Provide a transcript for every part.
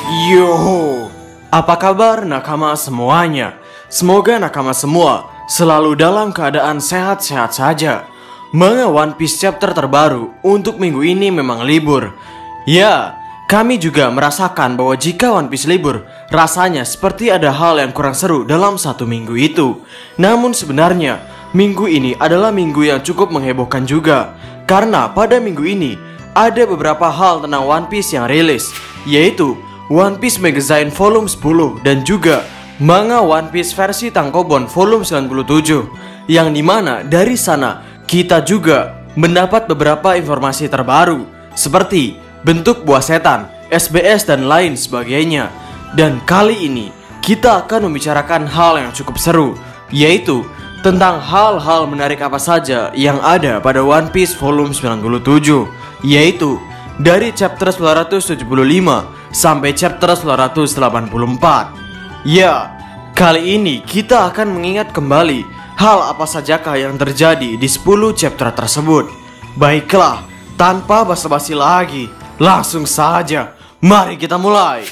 Yo, apa kabar nakama semuanya? Semoga nakama semua selalu dalam keadaan sehat-sehat saja. Manga One Piece chapter terbaru untuk minggu ini memang libur. Ya, kami juga merasakan bahwa jika One Piece libur, rasanya seperti ada hal yang kurang seru dalam satu minggu itu. Namun sebenarnya, minggu ini adalah minggu yang cukup menghebohkan juga. Karena pada minggu ini, ada beberapa hal tentang One Piece yang rilis, yaitu One Piece Magazine Volume 10 dan juga manga One Piece versi Tankobon Volume 97, yang dimana dari sana kita juga mendapat beberapa informasi terbaru seperti bentuk buah setan, SBS dan lain sebagainya. Dan kali ini kita akan membicarakan hal yang cukup seru, yaitu tentang hal-hal menarik apa saja yang ada pada One Piece Volume 97, yaitu dari chapter 975 sampai chapter 984. Ya, kali ini kita akan mengingat kembali hal apa sajakah yang terjadi di 10 chapter tersebut. Baiklah, tanpa basa-basi lagi, langsung saja, mari kita mulai.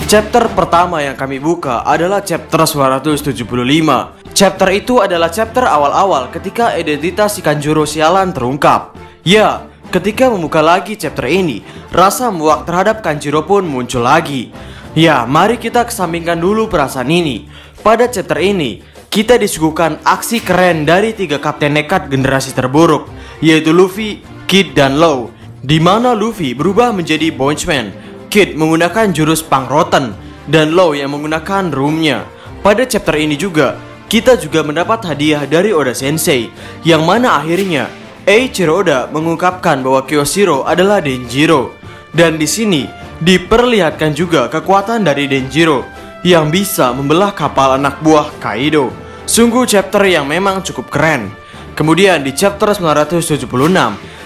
Chapter pertama yang kami buka adalah chapter 975. Chapter itu adalah chapter awal-awal ketika identitas si Kanjuro sialan terungkap. Ya, ketika membuka lagi chapter ini, rasa muak terhadap Kanjuro pun muncul lagi. Ya, mari kita kesampingkan dulu perasaan ini. Pada chapter ini, kita disuguhkan aksi keren dari 3 kapten nekat generasi terburuk, yaitu Luffy, Kid, dan Law. Di mana Luffy berubah menjadi Bonchman, Kid menggunakan jurus Pangrotten, dan Law yang menggunakan roomnya. Pada chapter ini juga, kita juga mendapat hadiah dari Oda Sensei, yang mana akhirnya Eiichiro Oda mengungkapkan bahwa Kyoshiro adalah Denjiro. Dan di sini diperlihatkan juga kekuatan dari Denjiro yang bisa membelah kapal anak buah Kaido. Sungguh chapter yang memang cukup keren. Kemudian di chapter 976,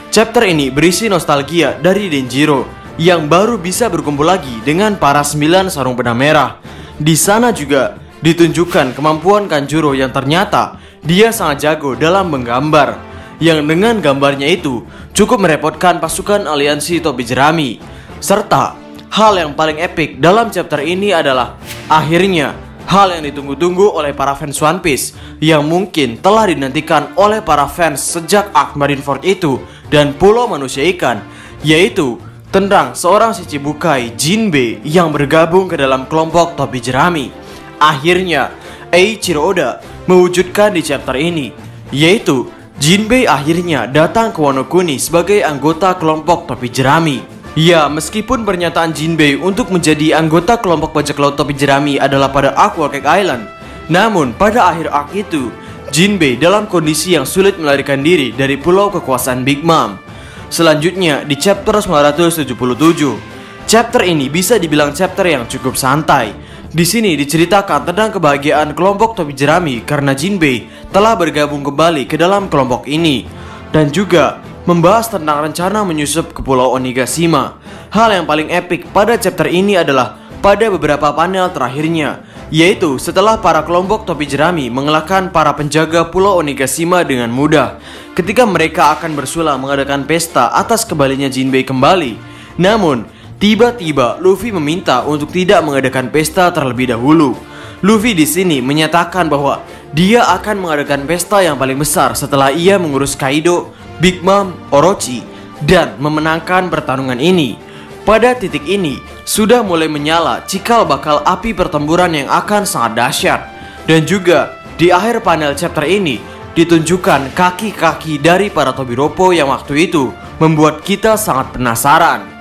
chapter ini berisi nostalgia dari Denjiro yang baru bisa berkumpul lagi dengan para 9 sarung pedang merah. Di sana juga ditunjukkan kemampuan Kanjuro yang ternyata dia sangat jago dalam menggambar, yang dengan gambarnya itu cukup merepotkan pasukan aliansi topi jerami. Serta hal yang paling epik dalam chapter ini adalah akhirnya hal yang ditunggu-tunggu oleh para fans One Piece, yang mungkin telah dinantikan oleh para fans sejak arc Marineford itu dan Pulau Manusia Ikan, yaitu tentang seorang Shichibukai Jinbei yang bergabung ke dalam kelompok topi jerami. Akhirnya Eiichiro Oda mewujudkan di chapter ini, yaitu Jinbei akhirnya datang ke Wano Kuni sebagai anggota kelompok topi jerami. Ya, meskipun pernyataan Jinbei untuk menjadi anggota kelompok bajak laut topi jerami adalah pada arc Whole Cake Island, namun pada akhir arc itu Jinbei dalam kondisi yang sulit melarikan diri dari pulau kekuasaan Big Mom. Selanjutnya di chapter 977, chapter ini bisa dibilang chapter yang cukup santai. Di sini diceritakan tentang kebahagiaan kelompok topi jerami karena Jinbei telah bergabung kembali ke dalam kelompok ini, dan juga membahas tentang rencana menyusup ke Pulau Onigashima. Hal yang paling epik pada chapter ini adalah pada beberapa panel terakhirnya, yaitu setelah para kelompok topi jerami mengalahkan para penjaga Pulau Onigashima dengan mudah, ketika mereka akan bersulah mengadakan pesta atas kembalinya Jinbei kembali. Namun tiba-tiba Luffy meminta untuk tidak mengadakan pesta terlebih dahulu. Luffy di sini menyatakan bahwa dia akan mengadakan pesta yang paling besar setelah ia mengurus Kaido, Big Mom, Orochi, dan memenangkan pertarungan ini. Pada titik ini sudah mulai menyala cikal bakal api pertempuran yang akan sangat dahsyat. Dan juga di akhir panel chapter ini ditunjukkan kaki-kaki dari para Tobiropo yang waktu itu membuat kita sangat penasaran.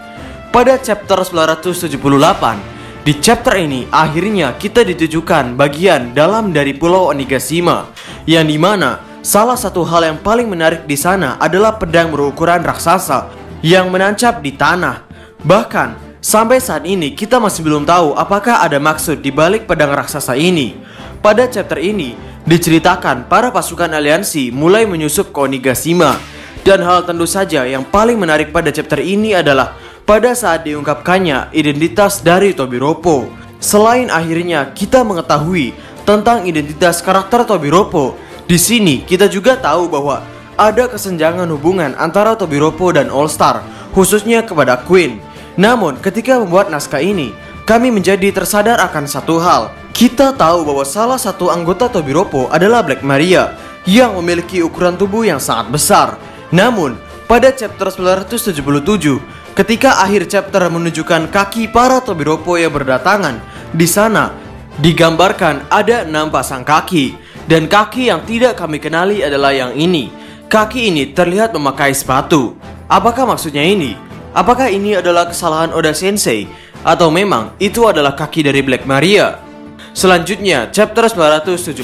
Pada chapter 978, di chapter ini akhirnya kita ditujukan bagian dalam dari Pulau Onigashima, yang dimana salah satu hal yang paling menarik di sana adalah pedang berukuran raksasa yang menancap di tanah. Bahkan sampai saat ini kita masih belum tahu apakah ada maksud di balik pedang raksasa ini. Pada chapter ini diceritakan para pasukan aliansi mulai menyusup ke Onigashima, dan hal tentu saja yang paling menarik pada chapter ini adalah pada saat diungkapkannya identitas dari Tobiropo. Selain akhirnya kita mengetahui tentang identitas karakter Tobiropo, di sini kita juga tahu bahwa ada kesenjangan hubungan antara Tobiropo dan All Star, khususnya kepada Queen. Namun ketika membuat naskah ini, kami menjadi tersadar akan satu hal. Kita tahu bahwa salah satu anggota Tobiropo adalah Black Maria yang memiliki ukuran tubuh yang sangat besar. Namun pada chapter 977, ketika akhir chapter menunjukkan kaki para Tobiropo yang berdatangan, di sana digambarkan ada 6 pasang kaki, dan kaki yang tidak kami kenali adalah yang ini. Kaki ini terlihat memakai sepatu. Apakah maksudnya ini? Apakah ini adalah kesalahan Oda Sensei? Atau memang itu adalah kaki dari Black Maria? Selanjutnya, chapter 979.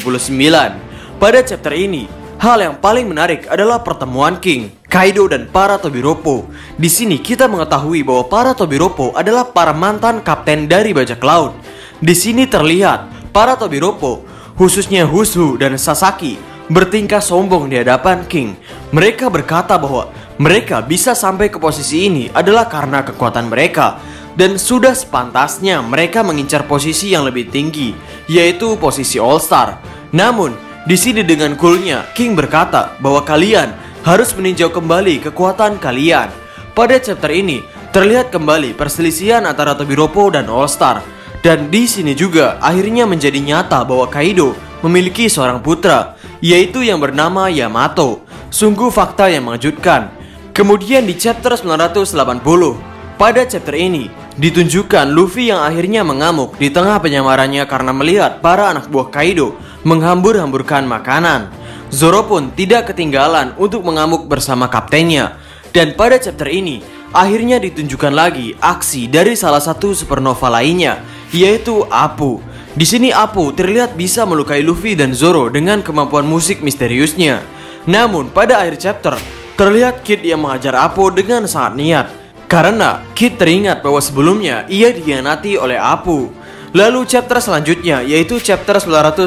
Pada chapter ini, hal yang paling menarik adalah pertemuan King, Kaido, dan para Tobiropo. Di sini kita mengetahui bahwa para Tobiropo adalah para mantan kapten dari bajak laut. Di sini terlihat para Tobiropo, khususnya Husu dan Sasaki, bertingkah sombong di hadapan King. Mereka berkata bahwa mereka bisa sampai ke posisi ini adalah karena kekuatan mereka, dan sudah sepantasnya mereka mengincar posisi yang lebih tinggi, yaitu posisi All Star. Namun di sini dengan coolnya King berkata bahwa kalian harus meninjau kembali kekuatan kalian. Pada chapter ini terlihat kembali perselisihan antara Tobiropo dan All Star. Dan di sini juga akhirnya menjadi nyata bahwa Kaido memiliki seorang putra, yaitu yang bernama Yamato. Sungguh fakta yang mengejutkan. Kemudian di chapter 980, pada chapter ini ditunjukkan Luffy yang akhirnya mengamuk di tengah penyamarannya karena melihat para anak buah Kaido menghambur-hamburkan makanan. Zoro pun tidak ketinggalan untuk mengamuk bersama kaptennya. Dan pada chapter ini akhirnya ditunjukkan lagi aksi dari salah satu supernova lainnya, yaitu Apu. Di sini Apu terlihat bisa melukai Luffy dan Zoro dengan kemampuan musik misteriusnya. Namun pada akhir chapter terlihat Kid yang menghajar Apu dengan sangat niat, karena Kid teringat bahwa sebelumnya ia dikhianati oleh Apu. Lalu chapter selanjutnya yaitu chapter 981.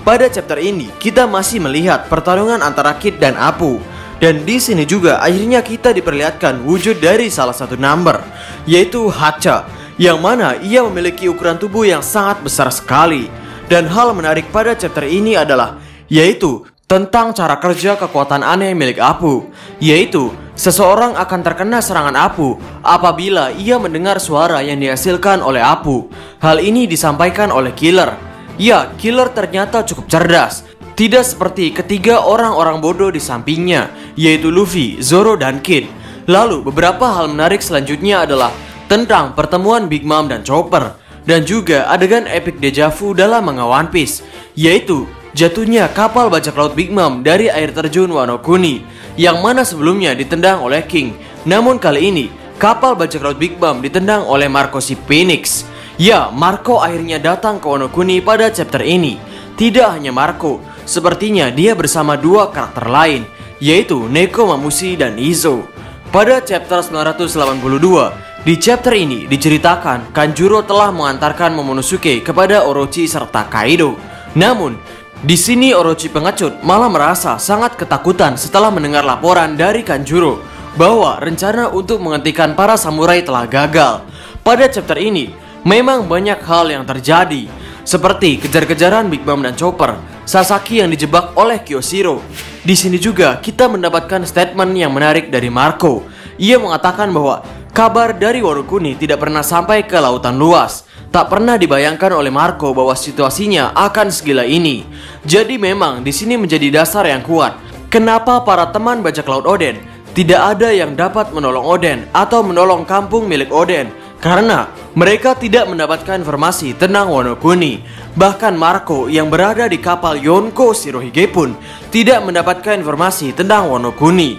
Pada chapter ini kita masih melihat pertarungan antara Kid dan Apu. Dan di sini juga akhirnya kita diperlihatkan wujud dari salah satu number, yaitu Hacha, yang mana ia memiliki ukuran tubuh yang sangat besar sekali. Dan hal menarik pada chapter ini adalah yaitu tentang cara kerja kekuatan aneh milik Apu, yaitu seseorang akan terkena serangan Apu apabila ia mendengar suara yang dihasilkan oleh Apu. Hal ini disampaikan oleh Killer. Ya, Killer ternyata cukup cerdas, tidak seperti ketiga orang-orang bodoh di sampingnya, yaitu Luffy, Zoro, dan Kid. Lalu beberapa hal menarik selanjutnya adalah tentang pertemuan Big Mom dan Chopper, dan juga adegan epic deja vu dalam manga One Piece, yaitu jatuhnya kapal bajak laut Big Mom dari air terjun Wano Kuni, yang mana sebelumnya ditendang oleh King. Namun kali ini kapal bajak laut Big Mom ditendang oleh Marco si Phoenix. Ya, Marco akhirnya datang ke Wano Kuni pada chapter ini. Tidak hanya Marco, sepertinya dia bersama dua karakter lain, yaitu Neko Mamushi dan Izo. Pada chapter 982, di chapter ini diceritakan Kanjuro telah mengantarkan Momonosuke kepada Orochi serta Kaido. Namun di sini Orochi pengecut malah merasa sangat ketakutan setelah mendengar laporan dari Kanjuro bahwa rencana untuk menghentikan para samurai telah gagal. Pada chapter ini memang banyak hal yang terjadi, seperti kejar-kejaran Big Mom dan Chopper, Sasaki yang dijebak oleh Kyoshiro. Di sini juga kita mendapatkan statement yang menarik dari Marco. Ia mengatakan bahwa kabar dari Wano Kuni tidak pernah sampai ke lautan luas. Tak pernah dibayangkan oleh Marco bahwa situasinya akan segila ini. Jadi memang di sini menjadi dasar yang kuat kenapa para teman bajak laut Oden tidak ada yang dapat menolong Oden atau menolong kampung milik Oden, karena mereka tidak mendapatkan informasi tentang Wano Kuni. Bahkan Marco yang berada di kapal Yonko Shirohige pun tidak mendapatkan informasi tentang Wano Kuni.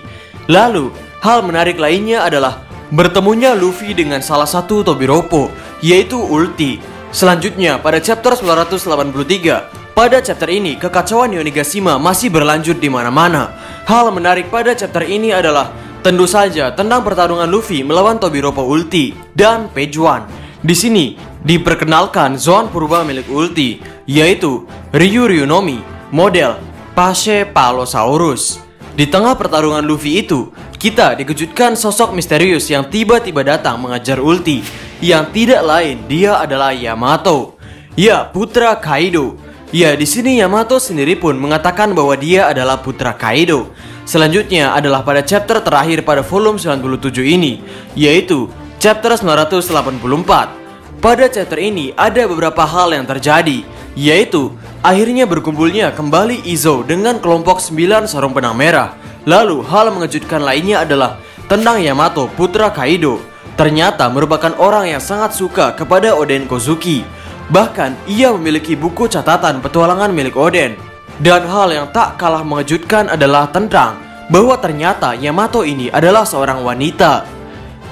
Lalu hal menarik lainnya adalah bertemunya Luffy dengan salah satu Tobiropo, yaitu Ulti. Selanjutnya pada chapter 983, pada chapter ini kekacauan Yonigashima masih berlanjut di mana-mana. Hal menarik pada chapter ini adalah tentu saja tentang pertarungan Luffy melawan Tobiropo Ulti dan Page One. Di sini diperkenalkan Zoan purba milik Ulti, yaitu Ryu Ryunomi model Pachypalosaurus. Di tengah pertarungan Luffy itu, kita dikejutkan sosok misterius yang tiba-tiba datang mengajar Ulti, yang tidak lain dia adalah Yamato, ya putra Kaido. Ya, di sini Yamato sendiri pun mengatakan bahwa dia adalah putra Kaido. Selanjutnya adalah pada chapter terakhir pada volume 97 ini, yaitu chapter 984. Pada chapter ini ada beberapa hal yang terjadi, yaitu akhirnya berkumpulnya kembali Izo dengan kelompok 9 sarung benang merah. Lalu hal mengejutkan lainnya adalah tentang Yamato putra Kaido. Ternyata merupakan orang yang sangat suka kepada Oden Kozuki. Bahkan ia memiliki buku catatan petualangan milik Oden. Dan hal yang tak kalah mengejutkan adalah tentang bahwa ternyata Yamato ini adalah seorang wanita.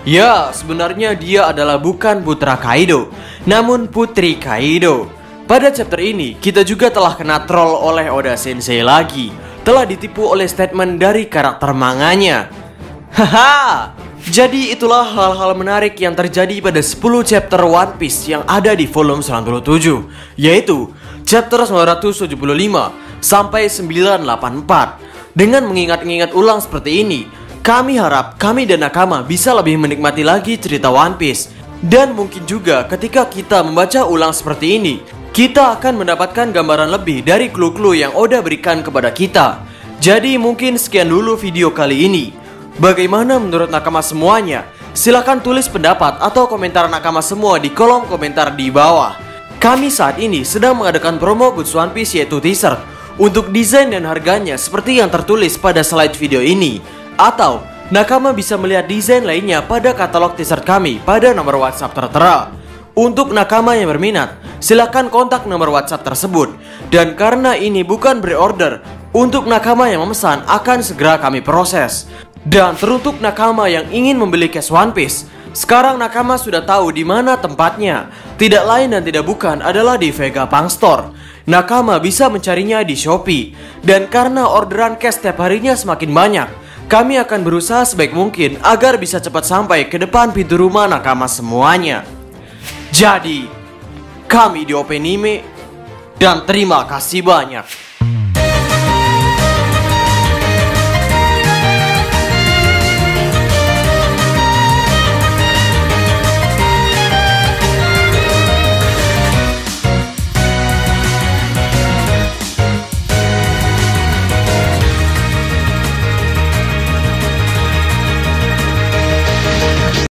Ya, sebenarnya dia adalah bukan putra Kaido, namun putri Kaido. Pada chapter ini, kita juga telah kena troll oleh Oda Sensei lagi. Telah ditipu oleh statement dari karakter manganya. Haha. Jadi itulah hal-hal menarik yang terjadi pada 10 chapter One Piece yang ada di volume 97, yaitu chapter 975 sampai 984. Dengan mengingat-ingat ulang seperti ini, kami harap kami dan Nakama bisa lebih menikmati lagi cerita One Piece. Dan mungkin juga ketika kita membaca ulang seperti ini, kita akan mendapatkan gambaran lebih dari clue-clue yang Oda berikan kepada kita. Jadi mungkin sekian dulu video kali ini. Bagaimana menurut Nakama semuanya? Silahkan tulis pendapat atau komentar Nakama semua di kolom komentar di bawah. Kami saat ini sedang mengadakan promo goods One Piece yaitu t-shirt. Untuk desain dan harganya seperti yang tertulis pada slide video ini. Atau Nakama bisa melihat desain lainnya pada katalog t-shirt kami pada nomor WhatsApp tertera. Untuk Nakama yang berminat, silahkan kontak nomor WhatsApp tersebut. Dan karena ini bukan pre-order, untuk Nakama yang memesan akan segera kami proses. Dan teruntuk Nakama yang ingin membeli cash One Piece, sekarang Nakama sudah tahu di mana tempatnya. Tidak lain dan tidak bukan adalah di Vegapunk Store. Nakama bisa mencarinya di Shopee. Dan karena orderan cash setiap harinya semakin banyak, kami akan berusaha sebaik mungkin agar bisa cepat sampai ke depan pintu rumah Nakama semuanya. Jadi, kami di Openime, dan terima kasih banyak.